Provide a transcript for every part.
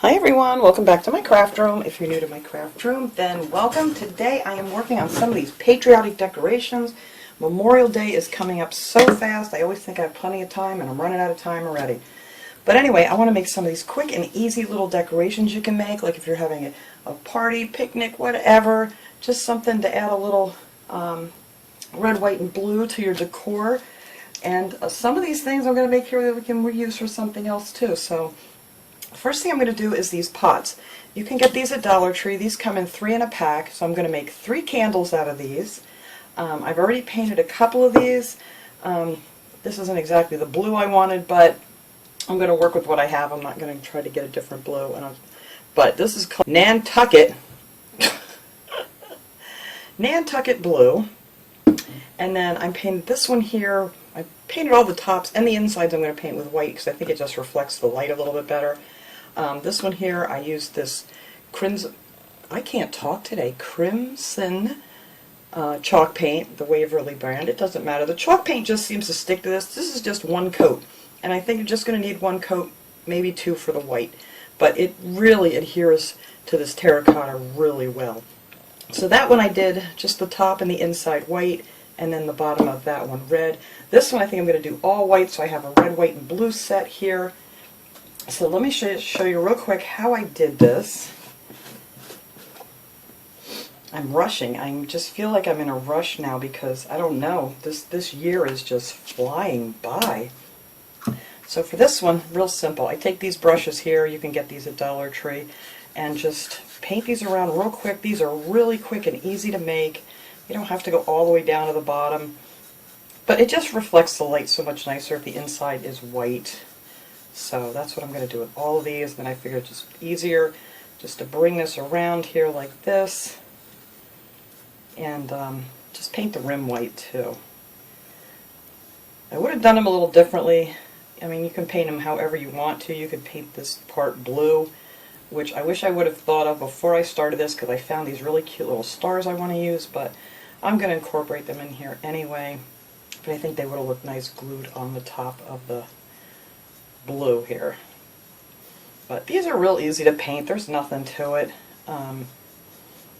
Hi everyone, welcome back to my craft room. If you're new to my craft room, then welcome. Today I am working on some of these patriotic decorations. Memorial Day is coming up so fast. I always think I have plenty of time and I'm running out of time already. But anyway, I want to make some of these quick and easy little decorations you can make, like if you're having a party, picnic, whatever. Just something to add a little red, white, and blue to your decor. And some of these things I'm going to make here that we can reuse for something else too. So first thing I'm going to do is these pots. You can get these at Dollar Tree. These come in 3 in a pack, so I'm going to make 3 candles out of these. I've already painted a couple of these. This isn't exactly the blue I wanted, but I'm going to work with what I have. I'm not going to try to get a different blue. But this is called Nantucket. Nantucket Blue. And then I painted this one here. I painted all the tops and the insides I'm going to paint with white because I think it just reflects the light a little bit better. This one here, I used this crimson, I can't talk today, crimson chalk paint, the Waverly brand. It doesn't matter. The chalk paint just seems to stick to this. This is just one coat. And I think you're just going to need one coat, maybe 2 for the white. But it really adheres to this terracotta really well. So that one I did just the top and the inside white, and then the bottom of that one red. This one I think I'm going to do all white, so I have a red, white, and blue set here. So let me show you real quick how I did this. I'm rushing. I just feel like I'm in a rush now because, I don't know, this year is just flying by. So for this one, real simple. I take these brushes here, you can get these at Dollar Tree, and just paint these around real quick. These are really quick and easy to make. You don't have to go all the way down to the bottom. But it just reflects the light so much nicer if the inside is white. So that's what I'm going to do with all of these. Then I figured it's just easier just to bring this around here like this. And just paint the rim white too. I would have done them a little differently. I mean, you can paint them however you want to. You could paint this part blue, which I wish I would have thought of before I started this because I found these really cute little stars I want to use, but I'm going to incorporate them in here anyway. But I think they would have looked nice glued on the top of the blue here. But these are real easy to paint. There's nothing to it. I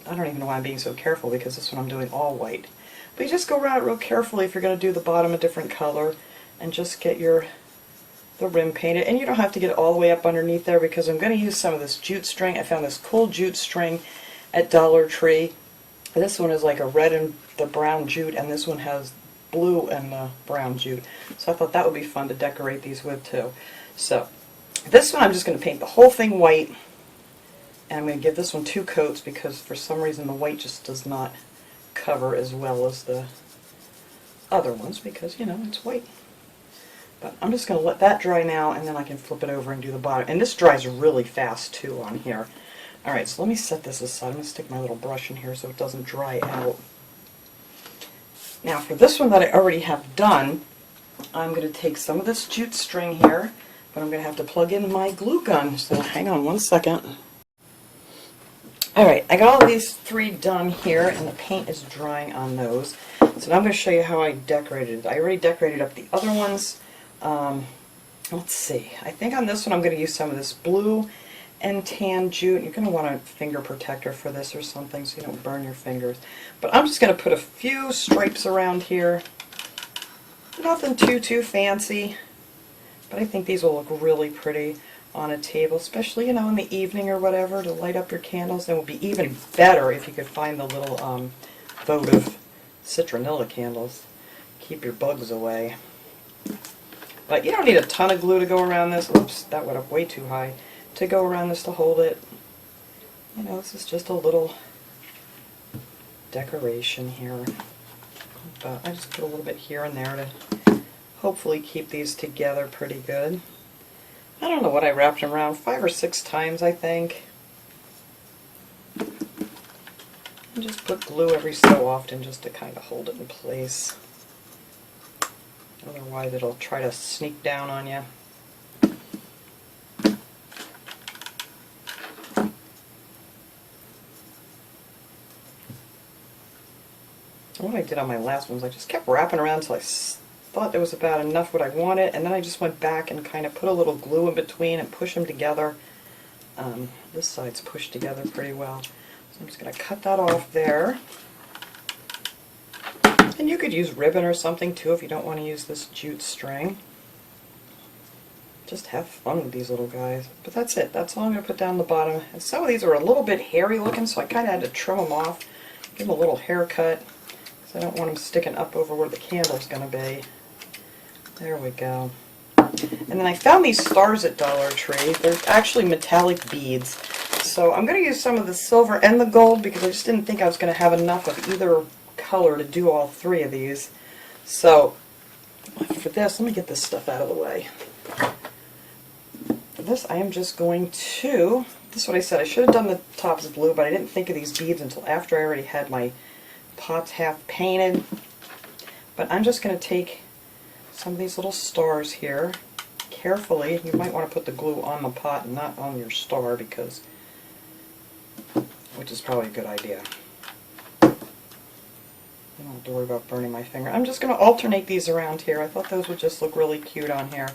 don't even know why I'm being so careful because this one I'm doing all white. But you just go around it real carefully if you're going to do the bottom a different color and just get the rim painted. And you don't have to get all the way up underneath there because I'm going to use some of this jute string. I found this cool jute string at Dollar Tree. This one is like a red and the brown jute, and this one has blue and the brown jute. So I thought that would be fun to decorate these with too. So this one I'm just going to paint the whole thing white, and I'm going to give this one 2 coats because for some reason the white just does not cover as well as the other ones because, you know, it's white. But I'm just going to let that dry now, and then I can flip it over and do the bottom. And this dries really fast too on here. Alright, so let me set this aside. I'm going to stick my little brush in here so it doesn't dry out. Now for this one that I already have done, I'm going to take some of this jute string here, but I'm going to have to plug in my glue gun. So hang on one second. Alright, I got all these 3 done here, and the paint is drying on those. So now I'm going to show you how I decorated it. I already decorated up the other ones. Let's see. I think on this one I'm going to use some of this blue and tan jute. You're going to want a finger protector for this or something so you don't burn your fingers. But I'm just going to put a few stripes around here. Nothing too fancy. But I think these will look really pretty on a table, especially, you know, in the evening or whatever to light up your candles. It would be even better if you could find the little votive citronella candles. Keep your bugs away. But you don't need a ton of glue to go around this. Oops, that went up way too high. To go around this to hold it. You know, this is just a little decoration here. But I just put a little bit here and there to hopefully keep these together pretty good. I don't know what I wrapped them around, 5 or 6 times I think. And just put glue every so often just to kind of hold it in place. Otherwise it'll try to sneak down on you. What I did on my last ones, I just kept wrapping around until I thought there was about enough what I wanted, and then I just went back and kind of put a little glue in between and push them together. this side's pushed together pretty well. So I'm just going to cut that off there. And you could use ribbon or something too if you don't want to use this jute string. Just have fun with these little guys. But that's it. That's all I'm going to put down the bottom. And some of these are a little bit hairy looking, so I kind of had to trim them off. Give them a little haircut, because I don't want them sticking up over where the candle's going to be. There we go. And then I found these stars at Dollar Tree. They're actually metallic beads. So I'm going to use some of the silver and the gold because I just didn't think I was going to have enough of either color to do all three of these. So for this, let me get this stuff out of the way. For this, I am just going to, this is what I said, I should have done the tops blue, but I didn't think of these beads until after I already had my pots half painted. But I'm just going to take some of these little stars here carefully. You might want to put the glue on the pot and not on your star, because, which is probably a good idea. I don't have to worry about burning my finger. I'm just going to alternate these around here. I thought those would just look really cute on here.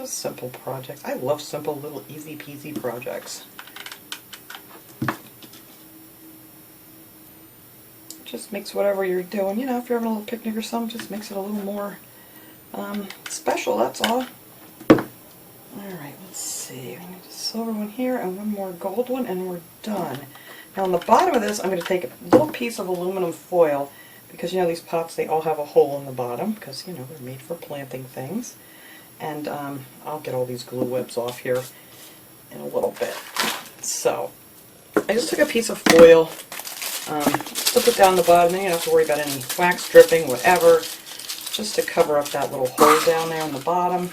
Simple projects. I love simple little easy peasy projects. Just makes whatever you're doing, you know, if you're having a little picnic or something, just makes it a little more special, that's all. Alright, let's see. I need a silver one here and one more gold one and we're done. Now on the bottom of this I'm going to take a little piece of aluminum foil, because you know these pots, they all have a hole in the bottom because, you know, they're made for planting things. And I'll get all these glue webs off here in a little bit. So I just took a piece of foil, slip it down the bottom, and you don't have to worry about any wax dripping, whatever, just to cover up that little hole down there on the bottom.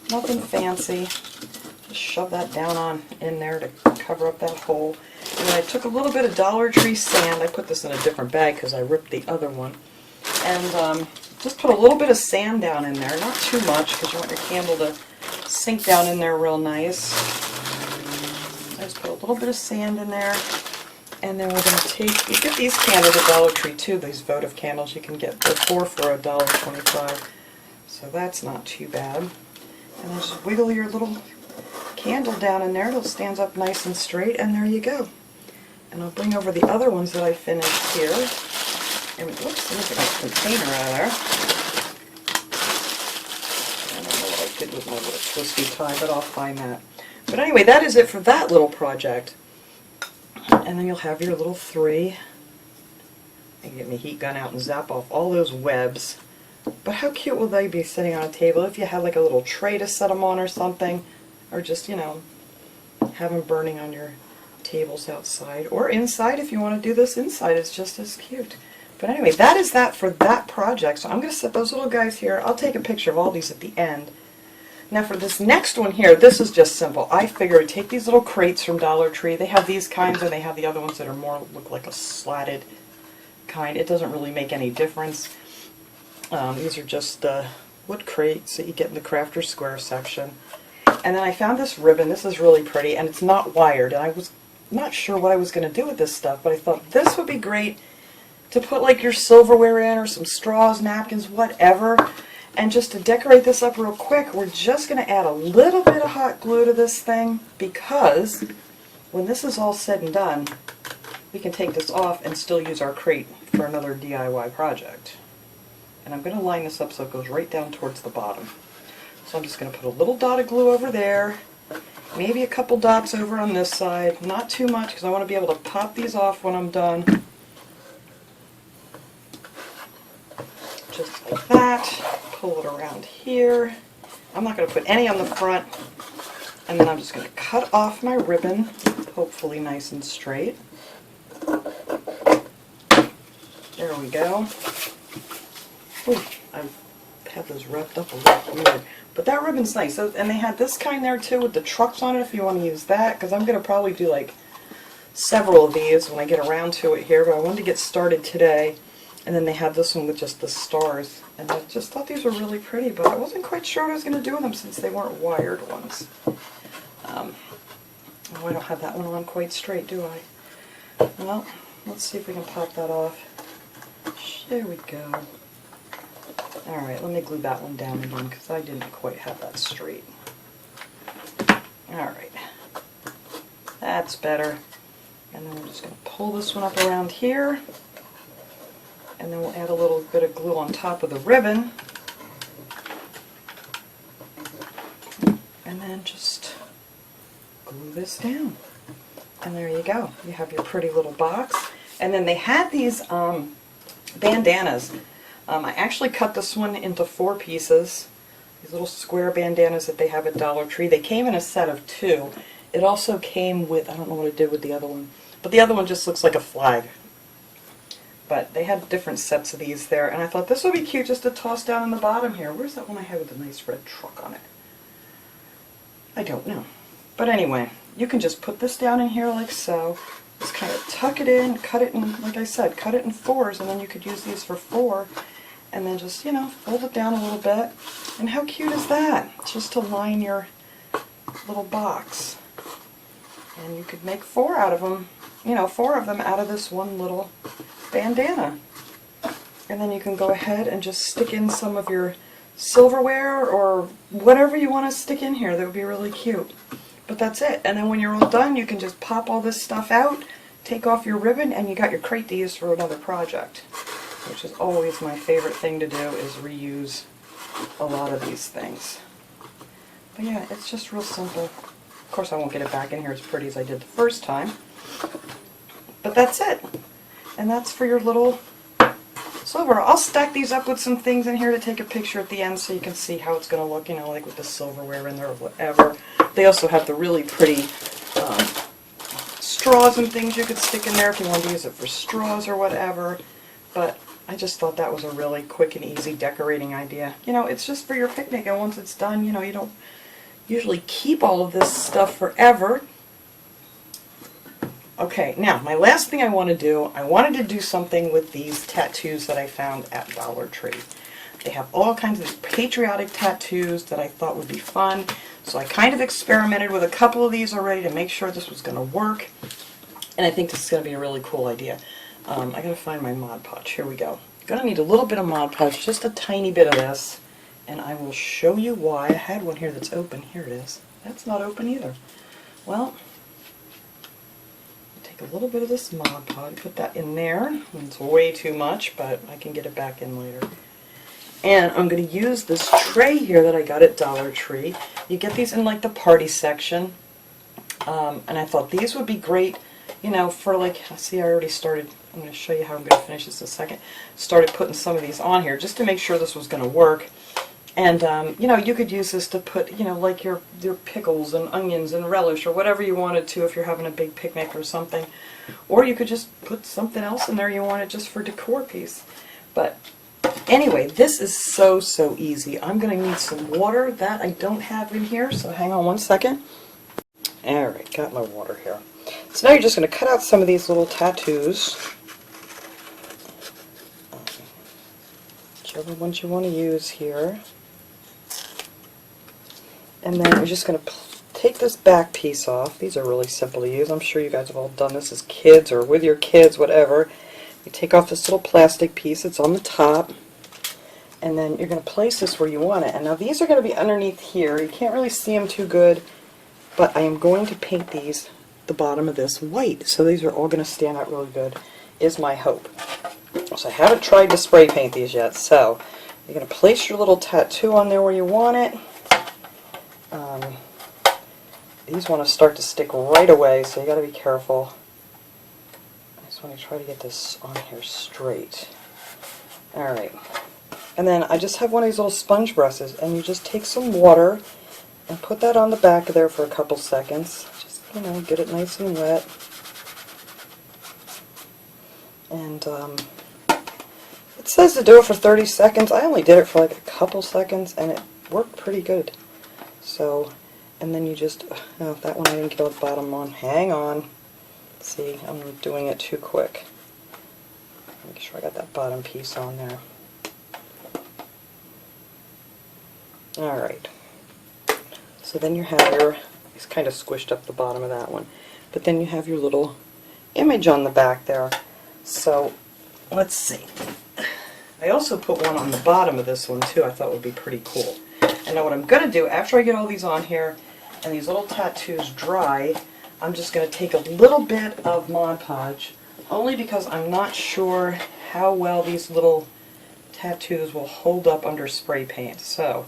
Nothing fancy. Just shove that down on in there to cover up that hole. And then I took a little bit of Dollar Tree sand. I put this in a different bag because I ripped the other one. And just put a little bit of sand down in there, not too much because you want your candle to sink down in there real nice. I just put a little bit of sand in there, and then we're going to take, you get these candles at Dollar Tree too, these votive candles, you can get the 4 for $1.25, so that's not too bad. And then just wiggle your little candle down in there, it'll stand up nice and straight, and there you go. And I'll bring over the other ones that I finished here. And whoops, let me get my container out of there. I don't know what I did with my little twisty tie, but I'll find that. But anyway, that is it for that little project. And then you'll have your little 3. I can get my heat gun out and zap off all those webs. But how cute will they be sitting on a table if you had like a little tray to set them on or something? Or just, you know, have them burning on your tables outside. Or inside, if you want to do this inside, it's just as cute. But anyway, that is that for that project. So I'm going to set those little guys here. I'll take a picture of all these at the end. Now for this next one here, this is just simple. I figured take these little crates from Dollar Tree. They have these kinds and they have the other ones that are more, look like a slatted kind. It doesn't really make any difference. These are just wood crates that you get in the Crafter's Square section. And then I found this ribbon. This is really pretty and it's not wired. And I was not sure what I was going to do with this stuff, but I thought this would be great to put like your silverware in or some straws, napkins, whatever. And just to decorate this up real quick, we're just going to add a little bit of hot glue to this thing, because when this is all said and done, we can take this off and still use our crate for another DIY project. And I'm going to line this up so it goes right down towards the bottom. So I'm just going to put a little dot of glue over there, maybe a couple dots over on this side, not too much because I want to be able to pop these off when I'm done. Just like that. Pull it around here. I'm not going to put any on the front. And then I'm just going to cut off my ribbon, hopefully nice and straight. There we go. Ooh, I had those wrapped up a little weird. But that ribbon's nice. So, and they had this kind there too with the trucks on it if you want to use that. Because I'm going to probably do like several of these when I get around to it here. But I wanted to get started today. And then they had this one with just the stars. And I just thought these were really pretty, but I wasn't quite sure what I was going to do with them since they weren't wired ones. Oh, I don't have that one on quite straight, do I? Well, let's see if we can pop that off. There we go. Alright, let me glue that one down again because I didn't quite have that straight. Alright. That's better. And then we're just going to pull this one up around here. And then we'll add a little bit of glue on top of the ribbon. And then just glue this down. And there you go. You have your pretty little box. And then they had these bandanas. I actually cut this one into 4 pieces. These little square bandanas that they have at Dollar Tree. They came in a set of 2. It also came with, I don't know what I did with the other one, but the other one just looks like a flag. But they had different sets of these there, and I thought this would be cute just to toss down in the bottom here. Where's that one I had with the nice red truck on it? I don't know. But anyway, you can just put this down in here like so. Just kind of tuck it in, cut it in, like I said, cut it in 4s, and then you could use these for 4. And then just, you know, fold it down a little bit. And how cute is that? Just to line your little box. And you could make 4 out of them, you know, 4 of them out of this one little bandana. And then you can go ahead and just stick in some of your silverware or whatever you want to stick in here. That would be really cute. But that's it. And then when you're all done, you can just pop all this stuff out, take off your ribbon, and you got your crate to use for another project. Which is always my favorite thing to do, is reuse a lot of these things. But yeah, it's just real simple. Of course I won't get it back in here as pretty as I did the first time. But that's it. And that's for your little silver. I'll stack these up with some things in here to take a picture at the end so you can see how it's going to look, you know, like with the silverware in there or whatever. They also have the really pretty straws and things you could stick in there if you want to use it for straws or whatever. But I just thought that was a really quick and easy decorating idea. You know, it's just for your picnic, and once it's done, you know, you don't usually keep all of this stuff forever. Okay, now, my last thing I want to do, I wanted to do something with these tattoos that I found at Dollar Tree. They have all kinds of patriotic tattoos that I thought would be fun, so I kind of experimented with a couple of these already to make sure this was going to work, and I think this is going to be a really cool idea. I gotta find my Mod Podge. Here we go. Gonna need a little bit of Mod Podge, just a tiny bit of this, and I will show you why. I had one here that's open. Here it is. That's not open either. Well, take a little bit of this Mod Podge, put that in there. It's way too much, but I can get it back in later. And I'm going to use this tray here that I got at Dollar Tree. You get these in like the party section, and I thought these would be great, you know, for like, see, I already started. I'm going to show you how I'm going to finish this in a second. Started putting some of these on here just to make sure this was going to work. And, you know, you could use this to put, you know, like your pickles and onions and relish or whatever you wanted to if you're having a big picnic or something. Or you could just put something else in there you wanted just for decor piece. But anyway, this is so easy. I'm going to need some water that I don't have in here, so hang on one second. Alright, got my water here. So now you're just going to cut out some of these little tattoos. Whichever ones you want to use here. And then you're just going to take this back piece off. These are really simple to use. I'm sure you guys have all done this as kids or with your kids, whatever. You take off this little plastic piece. It's on the top. And then you're going to place this where you want it. And now these are going to be underneath here. You can't really see them too good, but I am going to paint these, the bottom of this, white. So these are all going to stand out really good, is my hope. So I haven't tried to spray paint these yet. So you're going to place your little tattoo on there where you want it. These want to start to stick right away, so you got to be careful. I just want to try to get this on here straight. Alright. And then I just have one of these little sponge brushes, and you just take some water and put that on the back of there for a couple seconds. Just, you know, get it nice and wet. And it says to do it for 30 seconds. I only did it for like a couple seconds, and it worked pretty good. So, and then you just, oh, that one I didn't get the bottom on. Hang on. See, I'm doing it too quick. Make sure I got that bottom piece on there. Alright. So then you have your, it's kind of squished up the bottom of that one, but then you have your little image on the back there. So let's see. I also put one on the bottom of this one too. I thought would be pretty cool. And now what I'm going to do, after I get all these on here and these little tattoos dry, I'm just going to take a little bit of Mod Podge, only because I'm not sure how well these little tattoos will hold up under spray paint. So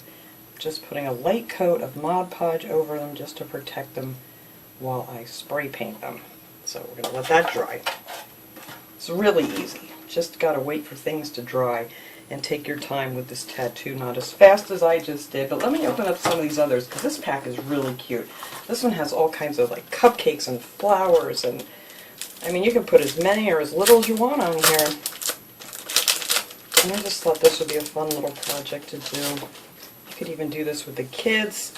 just putting a light coat of Mod Podge over them just to protect them while I spray paint them. So we're going to let that dry. It's really easy. Just got to wait for things to dry and take your time with this tattoo, not as fast as I just did. But let me open up some of these others, because this pack is really cute. This one has all kinds of like cupcakes and flowers, and I mean, you can put as many or as little as you want on here. And I just thought this would be a fun little project to do. You could even do this with the kids,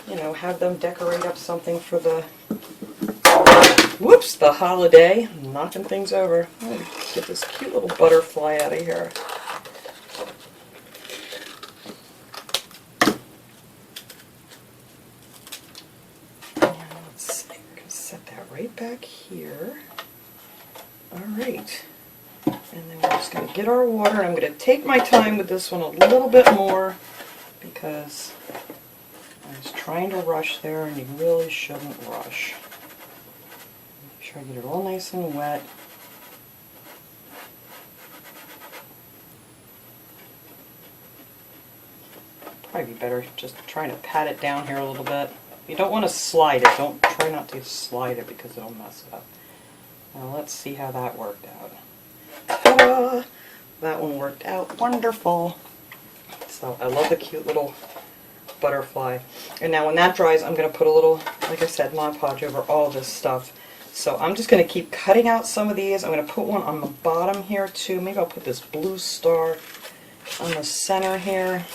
you know, have them decorate up something for the, whoops, the holiday. I'm knocking things over. I'm going to get this cute little butterfly out of here. Right back here. Alright. And then we're just going to get our water. I'm going to take my time with this one a little bit more because I was trying to rush there and you really shouldn't rush. Make sure I get it all nice and wet. Probably be better just trying to pat it down here a little bit. You don't want to slide it. Don't try not to slide it because it'll mess it up. Now let's see how that worked out. Ta-da! That one worked out wonderful. So I love the cute little butterfly. And now when that dries, I'm going to put a little, like I said, Mod Podge over all this stuff. So I'm just going to keep cutting out some of these. I'm going to put one on the bottom here too. Maybe I'll put this blue star on the center here.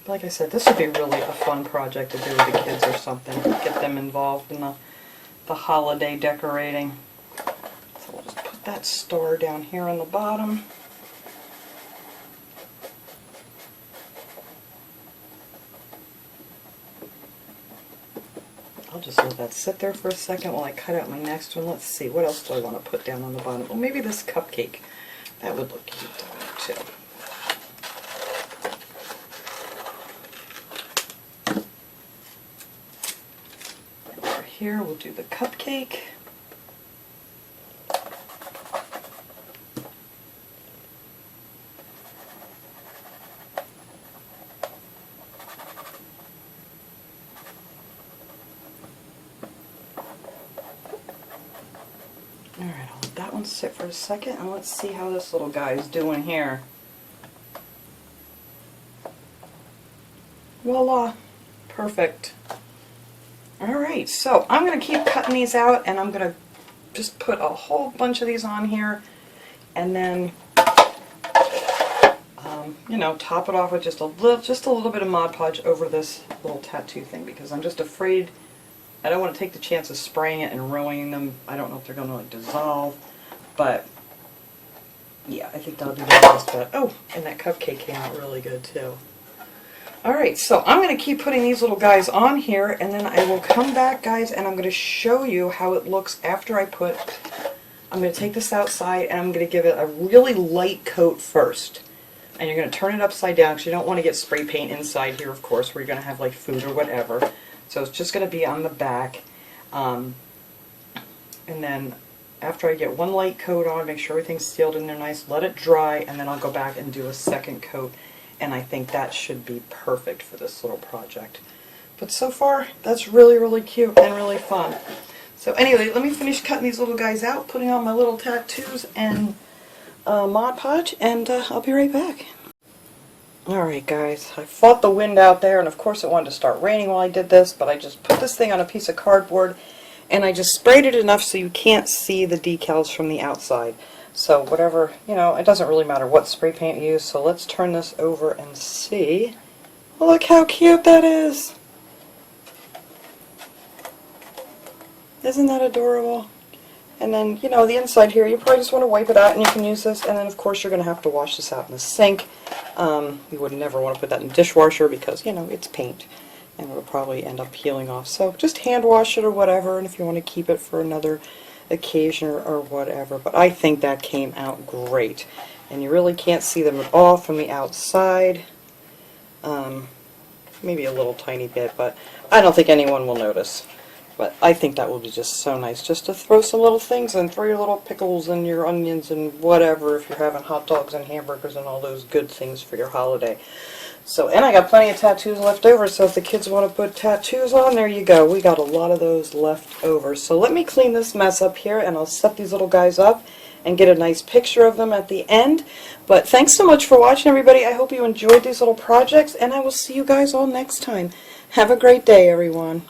Like I said, this would be really a fun project to do with the kids or something. Get them involved in the holiday decorating. So we'll just put that star down here on the bottom. I'll just let that sit there for a second while I cut out my next one. Let's see, what else do I want to put down on the bottom? Well, maybe this cupcake. That would look cute down there too. Here we'll do the cupcake. Alright, I'll let that one sit for a second and let's see how this little guy is doing here. Voila! Perfect. Alright, so I'm going to keep cutting these out and I'm going to just put a whole bunch of these on here and then, you know, top it off with just a little bit of Mod Podge over this little tattoo thing because I'm just afraid, I don't want to take the chance of spraying it and ruining them. I don't know if they're going to like dissolve, but yeah, I think that'll be the best bet. Oh, and that cupcake came out really good too. Alright, so I'm going to keep putting these little guys on here, and then I will come back, guys, and I'm going to show you how it looks after I put, I'm going to take this outside, and I'm going to give it a really light coat first. And you're going to turn it upside down, because you don't want to get spray paint inside here, of course, where you're going to have, like, food or whatever. So it's just going to be on the back. And then, after I get one light coat on, make sure everything's sealed in there nice, let it dry, and then I'll go back and do a second coat. And I think that should be perfect for this little project. But so far, that's really, really cute and really fun. So anyway, let me finish cutting these little guys out, putting on my little tattoos and Mod Podge, and I'll be right back. Alright guys, I fought the wind out there, and of course it wanted to start raining while I did this, but I just put this thing on a piece of cardboard, and I just sprayed it enough so you can't see the decals from the outside. So whatever, you know, it doesn't really matter what spray paint you use, so let's turn this over and see. Look how cute that is! Isn't that adorable? And then, you know, the inside here, you probably just want to wipe it out and you can use this. And then, of course, you're going to have to wash this out in the sink. You would never want to put that in the dishwasher because, you know, it's paint. And it would probably end up peeling off. So just hand wash it or whatever. And if you want to keep it for another occasion or whatever. But I think that came out great. And you really can't see them at all from the outside. Maybe a little tiny bit, but I don't think anyone will notice. But I think that will be just so nice, just to throw some little things in, throw your little pickles and your onions and whatever if you're having hot dogs and hamburgers and all those good things for your holiday. So, and I got plenty of tattoos left over, so if the kids want to put tattoos on, there you go. We got a lot of those left over. So let me clean this mess up here, and I'll set these little guys up and get a nice picture of them at the end. But thanks so much for watching, everybody. I hope you enjoyed these little projects, and I will see you guys all next time. Have a great day, everyone.